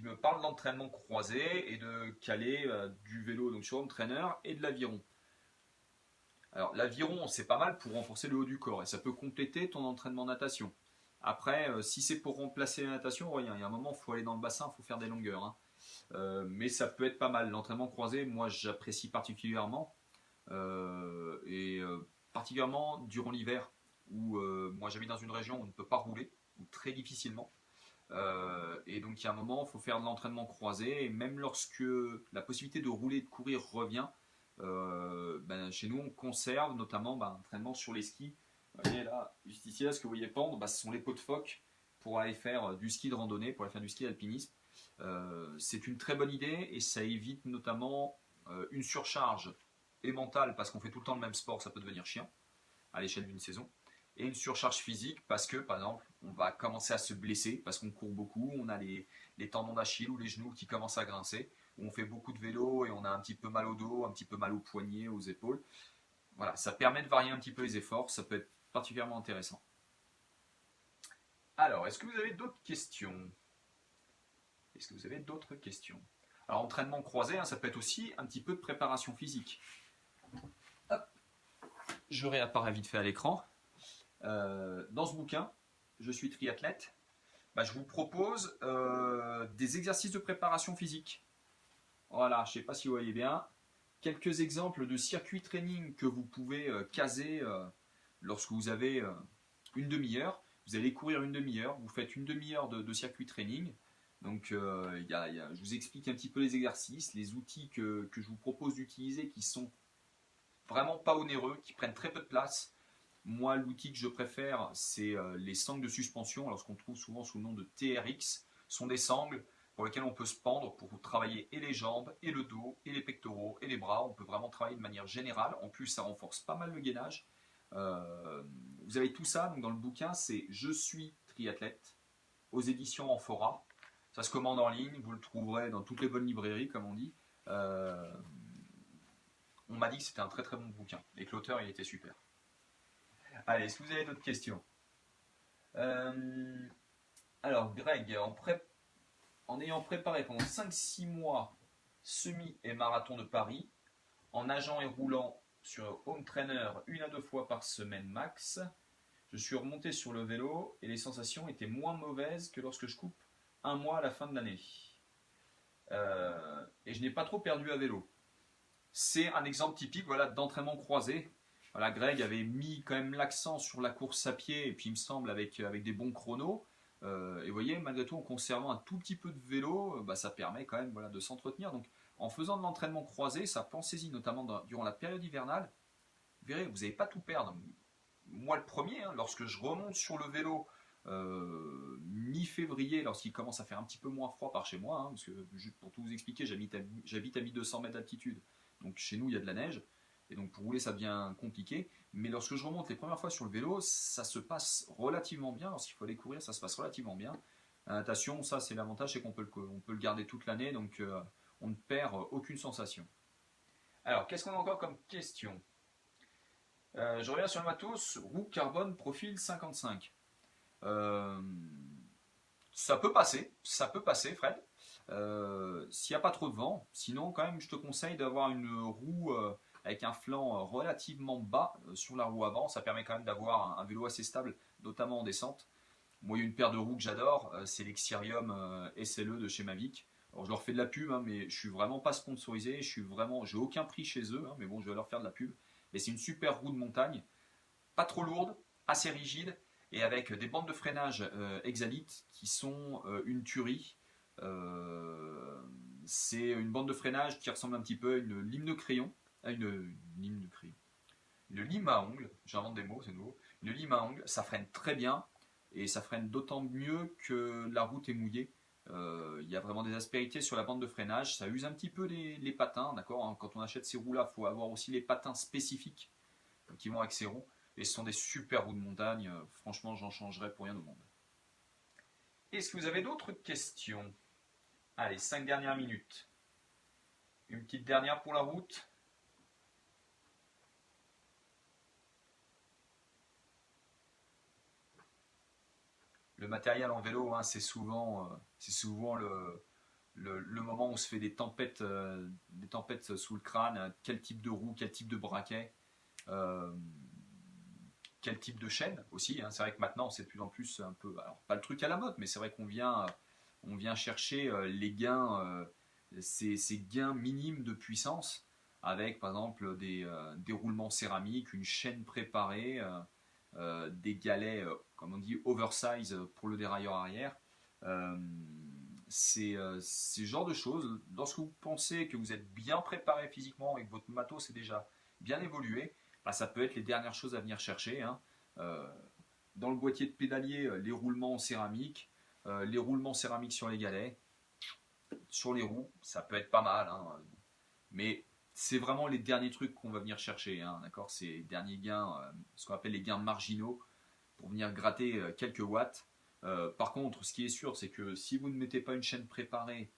me parle d'entraînement croisé et de caler du vélo donc sur home trainer et de l'aviron. Alors l'aviron c'est pas mal pour renforcer le haut du corps et ça peut compléter ton entraînement natation. Après, si c'est pour remplacer la natation, rien. Il y a un moment, il faut aller dans le bassin, il faut faire des longueurs, hein. Mais ça peut être pas mal. L'entraînement croisé, moi j'apprécie particulièrement. Et particulièrement durant l'hiver, où moi j'habite dans une région où on ne peut pas rouler, ou très difficilement. Et donc il y a un moment, il faut faire de l'entraînement croisé, et même lorsque la possibilité de rouler et de courir revient, ben, chez nous on conserve notamment ben, l'entraînement sur les skis. Vous voyez là, juste ici, là, ce que vous voyez pendre, ben, ce sont les pots de phoque pour aller faire du ski de randonnée, pour aller faire du ski d'alpinisme. C'est une très bonne idée et ça évite notamment une surcharge et mentale parce qu'on fait tout le temps le même sport, ça peut devenir chiant à l'échelle d'une saison, et une surcharge physique parce que, par exemple, on va commencer à se blesser parce qu'on court beaucoup, on a les tendons d'Achille ou les genoux qui commencent à grincer, on fait beaucoup de vélo et on a un petit peu mal au dos, un petit peu mal aux poignets, aux épaules. Voilà, ça permet de varier un petit peu les efforts, ça peut être particulièrement intéressant. Alors, est-ce que vous avez d'autres questions? Est-ce que vous avez d'autres questions? Alors, entraînement croisé, hein, ça peut être aussi un petit peu de préparation physique. Hop, je réapparais vite fait à l'écran. Dans ce bouquin, je suis triathlète, bah, je vous propose des exercices de préparation physique. Voilà, je ne sais pas si vous voyez bien. Quelques exemples de circuits training que vous pouvez caser lorsque vous avez une demi-heure. Vous allez courir une demi-heure, vous faites une demi-heure de circuit training. Donc, je vous explique un petit peu les exercices, les outils que je vous propose d'utiliser qui sont vraiment pas onéreux, qui prennent très peu de place. Moi, l'outil que je préfère, c'est les sangles de suspension, alors ce qu'on trouve souvent sous le nom de TRX. Ce sont des sangles pour lesquelles on peut se pendre pour travailler et les jambes, et le dos, et les pectoraux, et les bras. On peut vraiment travailler de manière générale. En plus, ça renforce pas mal le gainage. Vous avez tout ça donc dans le bouquin, c'est Je suis triathlète, aux éditions Amphora. Ça se commande en ligne, vous le trouverez dans toutes les bonnes librairies, comme on dit. On m'a dit que c'était un très très bon bouquin et que l'auteur il était super. Allez, est-ce que vous avez d'autres questions? Euh, Alors, Greg, en ayant préparé pendant 5-6 mois semi et marathon de Paris, en nageant et roulant sur home trainer 1 à 2 fois par semaine max, je suis remonté sur le vélo et les sensations étaient moins mauvaises que lorsque je coupe 1 mois à la fin de l'année. Et je n'ai pas trop perdu à vélo. C'est un exemple typique voilà, d'entraînement croisé. Voilà, Greg avait mis quand même l'accent sur la course à pied, et puis il me semble avec des bons chronos. Et vous voyez, malgré tout, en conservant un tout petit peu de vélo, bah, ça permet quand même voilà, de s'entretenir. Donc, en faisant de l'entraînement croisé, ça pensez-y, notamment durant la période hivernale, vous verrez, vous n'allez pas tout perdre. Moi, le premier, hein, lorsque je remonte sur le vélo mi-février, lorsqu'il commence à faire un petit peu moins froid par chez moi, hein, parce que pour tout vous expliquer, j'habite à 1200 mètres d'altitude, donc chez nous il y a de la neige, et donc pour rouler ça devient compliqué, mais lorsque je remonte les premières fois sur le vélo, ça se passe relativement bien, lorsqu'il faut aller courir, ça se passe relativement bien. La natation, ça c'est l'avantage, c'est on peut le garder toute l'année, donc on ne perd aucune sensation. Alors, qu'est-ce qu'on a encore comme question? Je reviens sur le matos, roue carbone profil 55. Euh, ça peut passer, Fred. S'il n'y a pas trop de vent, sinon quand même je te conseille d'avoir une roue avec un flanc relativement bas sur la roue avant, ça permet quand même d'avoir un vélo assez stable, notamment en descente. Moi il y a une paire de roues que j'adore, c'est l'Exirium SLE de chez Mavic. Alors je leur fais de la pub, hein, mais je suis vraiment pas sponsorisé, j'ai aucun prix chez eux, hein, mais bon je vais leur faire de la pub. Mais c'est une super roue de montagne, pas trop lourde, assez rigide, et avec des bandes de freinage Exalit qui sont une tuerie. Euh, c'est une bande de freinage qui ressemble un petit peu à une lime de crayon, à une lime de crayon, une lime à ongles, j'invente des mots, c'est nouveau, une lime à ongles, ça freine très bien, et ça freine d'autant mieux que la route est mouillée. Il y a vraiment des aspérités sur la bande de freinage, ça use un petit peu les patins, d'accord, hein. Quand on achète ces roues-là, il faut avoir aussi les patins spécifiques qui vont avec ces roues, et ce sont des super roues de montagne, franchement j'en changerais pour rien au monde. Est-ce que vous avez d'autres questions? Allez, 5 dernières minutes. Une petite dernière pour la route. Le matériel en vélo, hein, c'est souvent le moment où on se fait des tempêtes sous le crâne. Quel type de roue, quel type de braquet, euh, quel type de chaîne aussi, hein. C'est vrai que maintenant c'est de plus en plus un peu, alors pas le truc à la mode, mais c'est vrai on vient chercher les gains, ces gains minimes de puissance avec par exemple des roulements céramiques, une chaîne préparée, des galets, comme on dit, oversize pour le dérailleur arrière. Euh, c'est ce genre de choses. Lorsque vous pensez que vous êtes bien préparé physiquement et que votre matos est déjà bien évolué, bah, ça peut être les dernières choses à venir chercher, hein. Euh, dans le boîtier de pédalier, les roulements céramiques sur les galets, sur les roues, ça peut être pas mal, hein. Mais c'est vraiment les derniers trucs qu'on va venir chercher, hein, d'accord. Ces derniers gains, ce qu'on appelle les gains marginaux, pour venir gratter quelques watts. Par contre, ce qui est sûr, c'est que si vous ne mettez pas une chaîne préparée,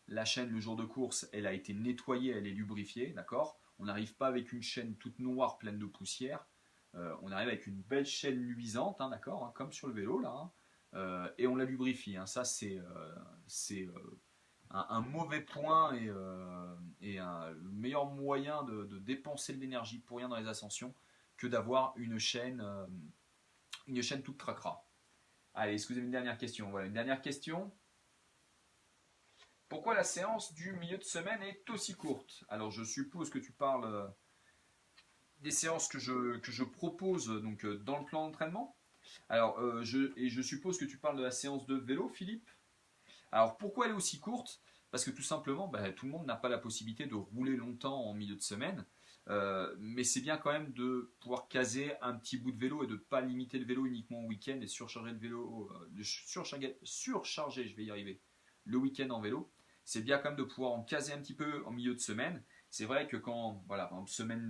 la chaîne le jour de course, elle a été nettoyée, elle est lubrifiée, d'accord. On n'arrive pas avec une chaîne toute noire, pleine de poussière. On arrive avec une belle chaîne luisante, hein, d'accord, hein, comme sur le vélo là, hein. Et on la lubrifie, hein. Ça c'est un mauvais point et le meilleur moyen de dépenser de l'énergie pour rien dans les ascensions que d'avoir une chaîne toute cracra. Allez, est-ce que vous avez une dernière question? Voilà, une dernière question. Pourquoi la séance du milieu de semaine est aussi courte? Alors, je suppose que tu parles des séances que je propose donc, dans le plan d'entraînement. Alors, je suppose que tu parles de la séance de vélo, Philippe. Alors, pourquoi elle est aussi courte? Parce que tout simplement, bah, tout le monde n'a pas la possibilité de rouler longtemps en milieu de semaine. Mais c'est bien quand même de pouvoir caser un petit bout de vélo et de ne pas limiter le vélo uniquement au week-end et surcharger le vélo, surcharger, je vais y arriver, le week-end en vélo. C'est bien quand même de pouvoir en caser un petit peu en milieu de semaine. C'est vrai que quand, voilà, par exemple, semaine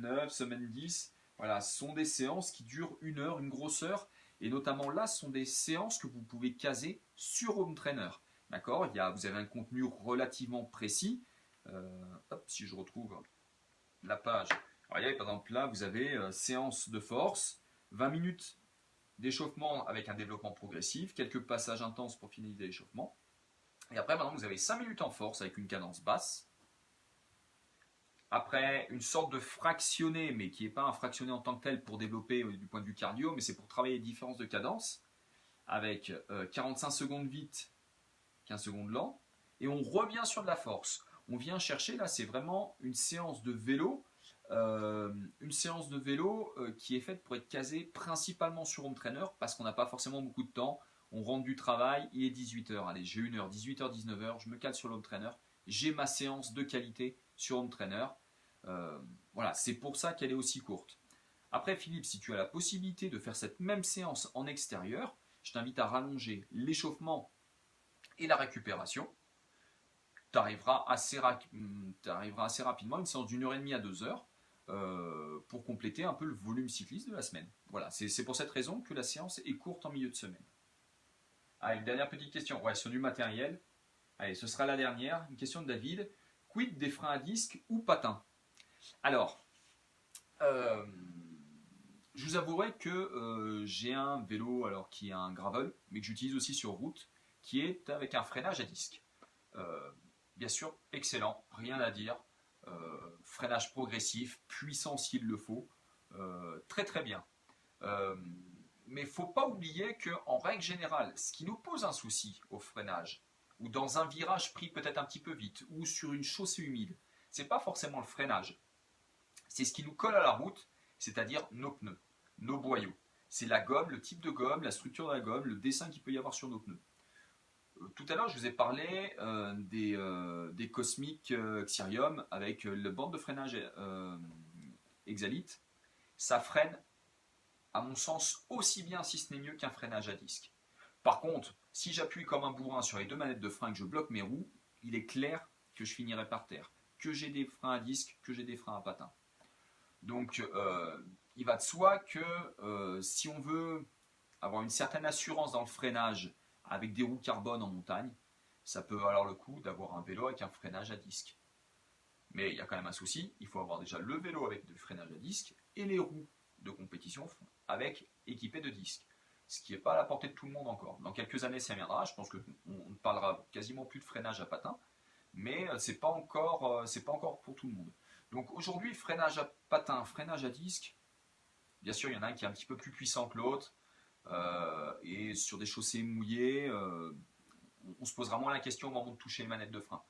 9, semaine 10, voilà, ce sont des séances qui durent une heure, une grosse heure. Et notamment là, ce sont des séances que vous pouvez caser sur Home Trainer. D'accord. Vous avez un contenu relativement précis. Hop, si je retrouve la page. Alors, regardez, par exemple, là, vous avez séance de force, 20 minutes d'échauffement avec un développement progressif, quelques passages intenses pour finaliser l'échauffement. Et après, maintenant, vous avez 5 minutes en force avec une cadence basse. Après, une sorte de fractionné, mais qui n'est pas un fractionné en tant que tel pour développer du point de vue cardio, mais c'est pour travailler les différences de cadence, avec 45 secondes vite, 15 secondes lent, et on revient sur de la force. On vient chercher, là, c'est vraiment une séance de vélo, qui est faite pour être casée principalement sur Home Trainer, parce qu'on n'a pas forcément beaucoup de temps. On rentre du travail, il est 18h. Allez, j'ai 1h, 18h, 19h, je me cale sur le Home Trainer. J'ai ma séance de qualité sur Home Trainer. Voilà, c'est pour ça qu'elle est aussi courte. Après, Philippe, si tu as la possibilité de faire cette même séance en extérieur, je t'invite à rallonger l'échauffement et la récupération. Tu arriveras assez rapidement, une séance d'une heure et demie à 2 heures, pour compléter un peu le volume cycliste de la semaine. Voilà, c'est pour cette raison que la séance est courte en milieu de semaine. Allez, une dernière petite question, ouais, sur du matériel. Allez, ce sera la dernière. Une question de David. Quid des freins à disque ou patins? Alors, je vous avouerai que j'ai un vélo alors, qui est un gravel, mais que j'utilise aussi sur route, qui est avec un freinage à disque. Bien sûr, excellent, rien à dire. Freinage progressif, puissant s'il le faut, très très bien. Mais il ne faut pas oublier qu'en règle générale, ce qui nous pose un souci au freinage, ou dans un virage pris peut-être un petit peu vite, ou sur une chaussée humide, ce n'est pas forcément le freinage. C'est ce qui nous colle à la route, c'est-à-dire nos pneus, nos boyaux. C'est la gomme, le type de gomme, la structure de la gomme, le dessin qu'il peut y avoir sur nos pneus. Tout à l'heure, je vous ai parlé des Cosmic Xerium avec le bande de freinage Exalite. Ça freine à mon sens, aussi bien, si ce n'est mieux qu'un freinage à disque. Par contre, si j'appuie comme un bourrin sur les deux manettes de frein et que je bloque mes roues, il est clair que je finirai par terre. Que j'ai des freins à disque, que j'ai des freins à patins. Donc, il va de soi que si on veut avoir une certaine assurance dans le freinage avec des roues carbone en montagne, ça peut valoir le coup d'avoir un vélo avec un freinage à disque. Mais il y a quand même un souci, il faut avoir déjà le vélo avec du freinage à disque et les roues de compétition avec équipées de disques. Ce qui n'est pas à la portée de tout le monde encore. Dans quelques années, ça viendra. Je pense qu'on ne parlera quasiment plus de freinage à patins, mais c'est pas encore pour tout le monde. Donc aujourd'hui, freinage à patins, freinage à disque, bien sûr, il y en a un qui est un petit peu plus puissant que l'autre, et sur des chaussées mouillées, on se posera moins la question au moment de toucher les manettes de frein.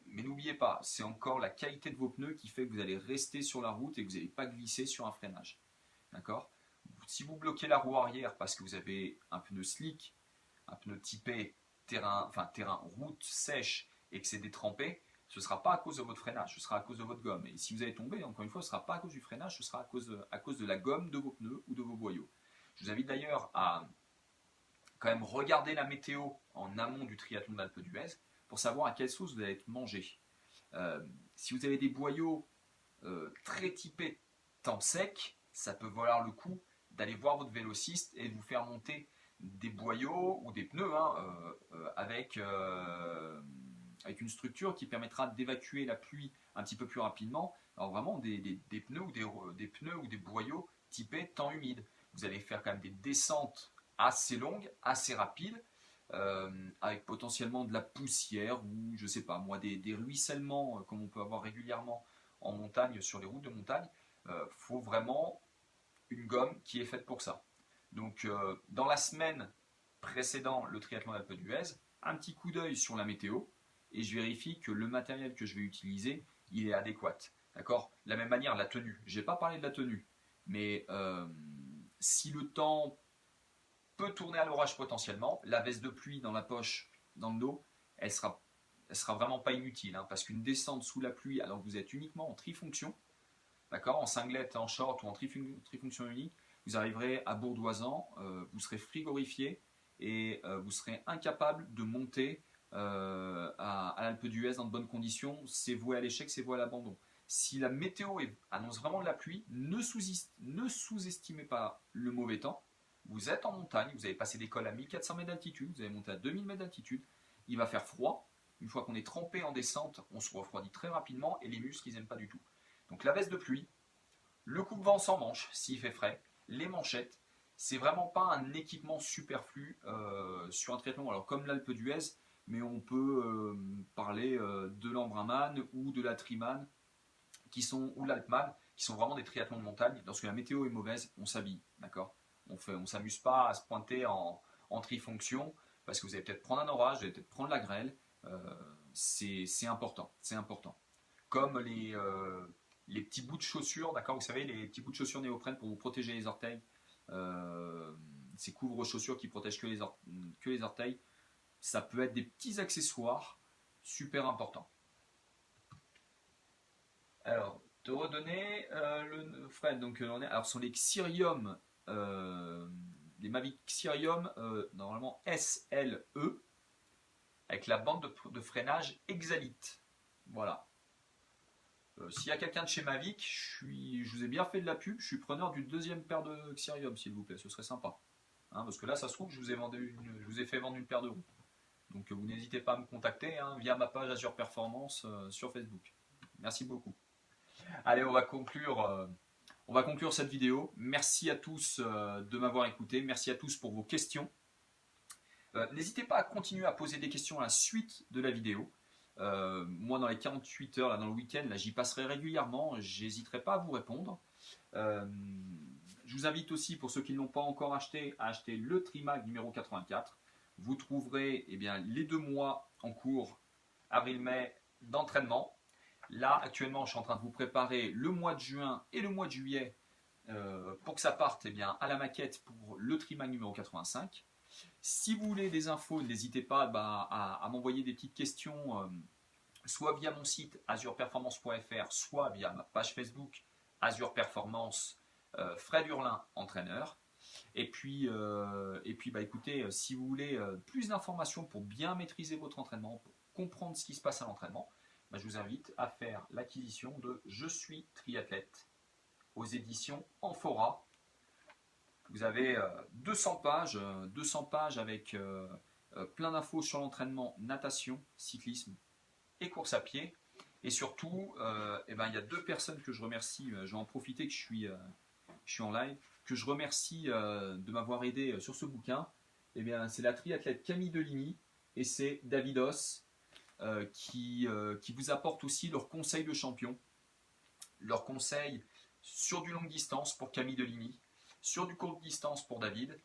Mais n'oubliez pas, c'est encore la qualité de vos pneus qui fait que vous allez rester sur la route et que vous n'allez pas glisser sur un freinage. D'accord ? Si vous bloquez la roue arrière parce que vous avez un pneu slick, un pneu typé terrain route sèche et que c'est détrempé, ce ne sera pas à cause de votre freinage, ce sera à cause de votre gomme. Et si vous allez tomber, encore une fois, ce ne sera pas à cause du freinage, ce sera à cause de la gomme de vos pneus ou de vos boyaux. Je vous invite d'ailleurs à quand même regarder la météo en amont du triathlon d'Alpe d'Huez pour savoir à quelle sauce vous allez être mangé. Si vous avez des boyaux très typés temps sec, ça peut valoir le coup d'aller voir votre vélociste et de vous faire monter des boyaux ou des pneus avec une structure qui permettra d'évacuer la pluie un petit peu plus rapidement. Alors vraiment des pneus ou des boyaux typés temps humide. Vous allez faire quand même des descentes assez longues, assez rapides, avec potentiellement de la poussière ou je sais pas moi des ruissellements comme on peut avoir régulièrement en montagne sur les routes de montagne. Faut vraiment une gomme qui est faite pour ça. Donc dans la semaine précédant le triathlon d'Alpe d'Huez, un petit coup d'œil sur la météo et je vérifie que le matériel que je vais utiliser, il est adéquat. D'accord ? De la même manière, la tenue. Je n'ai pas parlé de la tenue, mais si le temps peut tourner à l'orage potentiellement, la veste de pluie dans la poche, dans le dos, elle sera vraiment pas inutile, hein, parce qu'une descente sous la pluie, alors que vous êtes uniquement en trifonction, d'accord, en singlette, en short ou en trifonction unique, vous arriverez à Bourdoisan, vous serez frigorifié et vous serez incapable de monter à l'Alpe d'Huez dans de bonnes conditions. C'est voué à l'échec, c'est voué à l'abandon. Si la météo annonce vraiment de la pluie, ne sous-estimez pas le mauvais temps. Vous êtes en montagne, vous avez passé des cols à 1400 mètres d'altitude, vous avez monté à 2000 mètres d'altitude, il va faire froid. Une fois qu'on est trempé en descente, on se refroidit très rapidement et les muscles, ils n'aiment pas du tout. Donc la veste de pluie, le coupe-vent sans manche, s'il fait frais, les manchettes, c'est vraiment pas un équipement superflu sur un triathlon. Alors comme l'Alpe d'Huez, mais on peut parler de l'Embrunman ou de la Triman, ou l'Alpman, qui sont vraiment des triathlons de montagne. Lorsque la météo est mauvaise, on s'habille, d'accord ? On s'amuse pas à se pointer en trifonction, parce que vous allez peut-être prendre un orage, vous allez peut-être prendre la grêle. C'est important, c'est important. Comme les petits bouts de chaussures, d'accord, vous savez, les petits bouts de chaussures néoprène pour vous protéger les orteils, ces couvre-chaussures qui protègent que les orteils, ça peut être des petits accessoires super importants. Alors, te redonner le Fred, donc alors ce sont les Xyrium, les Mavic Xyrium, normalement SLE, avec la bande de freinage Exalite. Voilà. S'il y a quelqu'un de chez Mavic, je vous ai bien fait de la pub, je suis preneur d'une deuxième paire de Xyrium, s'il vous plaît, ce serait sympa. Hein, parce que là, ça se trouve, je vous ai fait vendre une paire de roues. Donc vous n'hésitez pas à me contacter via ma page Azure Performance sur Facebook. Merci beaucoup. Allez, on va conclure cette vidéo. Merci à tous de m'avoir écouté. Merci à tous pour vos questions. N'hésitez pas à continuer à poser des questions à la suite de la vidéo. Moi, dans les 48 heures, là, dans le week-end, j'y passerai régulièrement. J'hésiterai pas à vous répondre. Je vous invite aussi, pour ceux qui ne l'ont pas encore acheté, à acheter le Trimag numéro 84. Vous trouverez les 2 mois en cours, avril-mai, d'entraînement. Là, actuellement, je suis en train de vous préparer le mois de juin et le mois de juillet pour que ça parte à la maquette pour le Trimag numéro 85. Si vous voulez des infos, n'hésitez pas à m'envoyer des petites questions, soit via mon site azureperformance.fr, soit via ma page Facebook Azure Performance Fred Hurlin, entraîneur. Et puis bah, écoutez, si vous voulez plus d'informations pour bien maîtriser votre entraînement, pour comprendre ce qui se passe à l'entraînement, bah, je vous invite à faire l'acquisition de Je suis triathlète aux éditions Amphora. Vous avez 200 pages avec plein d'infos sur l'entraînement, natation, cyclisme et course à pied. Et surtout, il y a deux personnes que je remercie. Je vais en profiter que je suis en live, que je remercie de m'avoir aidé sur ce bouquin. C'est la triathlète Camille Deligny et c'est Davidos qui vous apportent aussi leurs conseils de champion, leurs conseils sur du longue distance pour Camille Deligny, sur du courte distance pour David,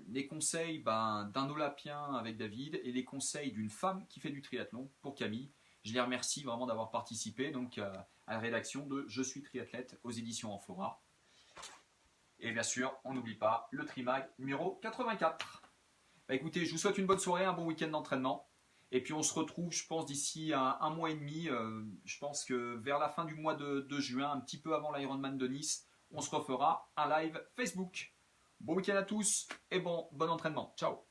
les conseils d'un Olympien avec David et les conseils d'une femme qui fait du triathlon pour Camille. Je les remercie vraiment d'avoir participé donc, à la rédaction de Je suis triathlète aux éditions Amphora. Et bien sûr, on n'oublie pas le Trimag numéro 84. Bah écoutez, je vous souhaite une bonne soirée, un bon week-end d'entraînement. Et puis on se retrouve, je pense, d'ici un mois et demi. Je pense que vers la fin du mois de juin, un petit peu avant l'Ironman de Nice, on se refera un live Facebook. Bon week-end à tous et bon entraînement. Ciao.